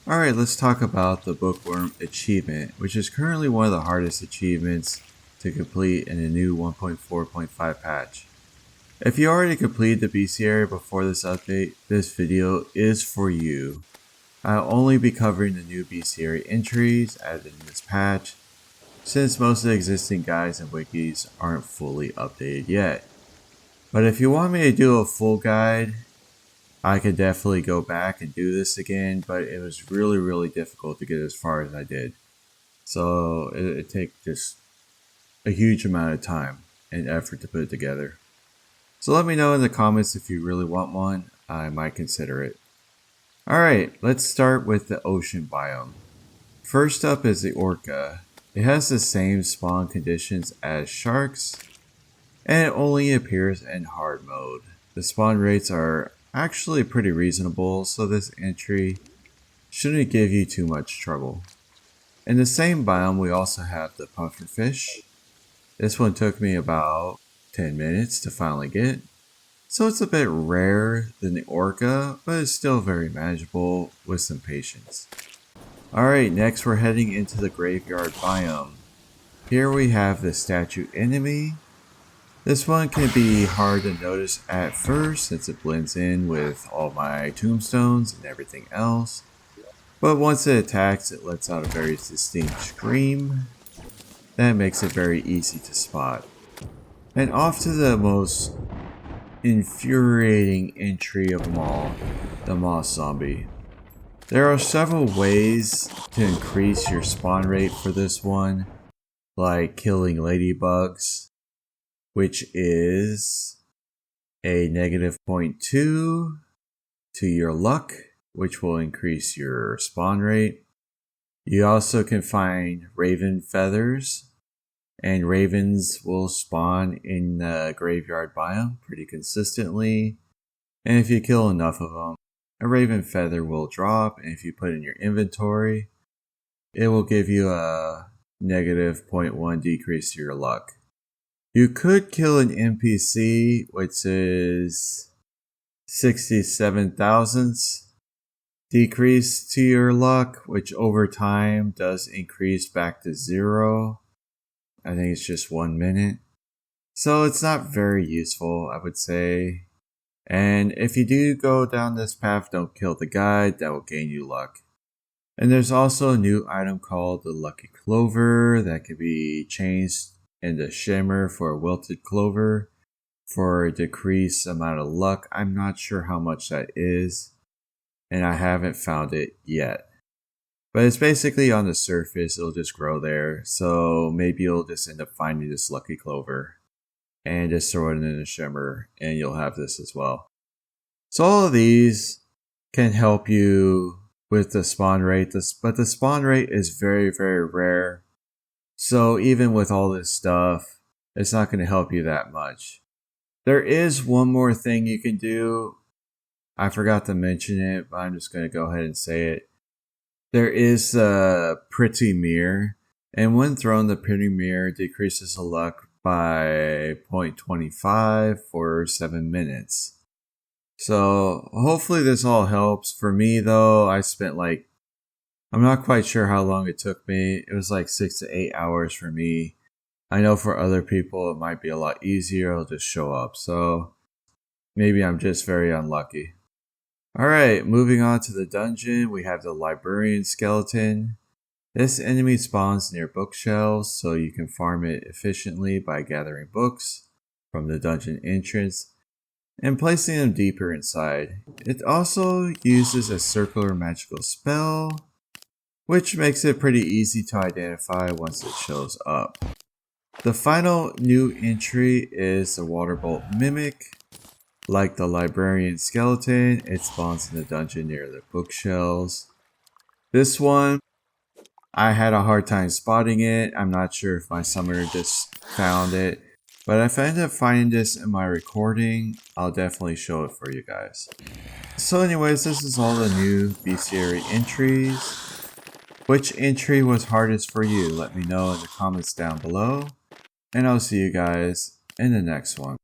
Alright, let's talk about the Bookworm achievement, which is currently one of the hardest achievements to complete in the new 1.4.5 patch. If you already completed the BC area before this update, this video is for you. I'll only be covering the new BC area entries added in this patch, since most of the existing guides and wikis aren't fully updated yet. But if you want me to do a full guide, I could definitely go back and do this again, but it was really difficult to get as far as I did. So it takes just a huge amount of time and effort to put it together. So let me know in the comments if you really want one. I might consider it. Alright, let's start with the ocean biome. First up is the Orca. It has the same spawn conditions as sharks, and it only appears in hard mode. The spawn rates are actually pretty reasonable, so this entry shouldn't give you too much trouble. In the same biome, we also have the Pufferfish. This one took me about 10 minutes to finally get, so it's a bit rarer than the Orca, but it's still very manageable with some patience. Alright, next we're heading into the graveyard biome. Here we have the statue enemy. This one can be hard to notice at first since it blends in with all my tombstones and everything else. But once it attacks, it lets out a very distinct scream. That makes it very easy to spot. And off to the most infuriating entry of them all, the moss zombie. There are several ways to increase your spawn rate for this one, like killing ladybugs, which is a -0.2 to your luck, which will increase your spawn rate. You also can find raven feathers, and ravens will spawn in the graveyard biome pretty consistently. And if you kill enough of them, a raven feather will drop, and if you put it in your inventory, it will give you a -0.1 decrease to your luck. You could kill an NPC, which is 67 thousandths decrease to your luck, which over time does increase back to 0. I think it's just 1 minute. So it's not very useful, I would say. And if you do go down this path, don't kill the guide, that will gain you luck. And there's also a new item called the Lucky Clover that can be changed into shimmer for a wilted clover for a decreased amount of luck. I'm not sure how much that is, and I haven't found it yet. But it's basically on the surface, it'll just grow there, so maybe you'll just end up finding this Lucky Clover and just throw it in a shimmer, and you'll have this as well. So all of these can help you with the spawn rate, but the spawn rate is very rare. So even with all this stuff, it's not going to help you that much. There is one more thing you can do. I forgot to mention it, but I'm just going to go ahead and say it. There is a pretty mirror, and when thrown, the pretty mirror decreases the luck by 0.25 for 7 minutes. So hopefully this all helps. For me though, I spent I'm not quite sure how long it took me. It was 6 to 8 hours for me. I know for other people it might be a lot easier. It'll just show up. So maybe I'm just very unlucky. Alright, moving on to the dungeon, we have the Librarian Skeleton. This enemy spawns near bookshelves, so you can farm it efficiently by gathering books from the dungeon entrance and placing them deeper inside. It also uses a circular magical spell, which makes it pretty easy to identify once it shows up. The final new entry is the Waterbolt Mimic. Like the Librarian Skeleton, it spawns in the dungeon near the bookshelves. This one, I had a hard time spotting it. I'm not sure if my summoner just found it, but if I end up finding this in my recording, I'll definitely show it for you guys. So anyways, this is all the new bestiary entries. Which entry was hardest for you? Let me know in the comments down below, and I'll see you guys in the next one.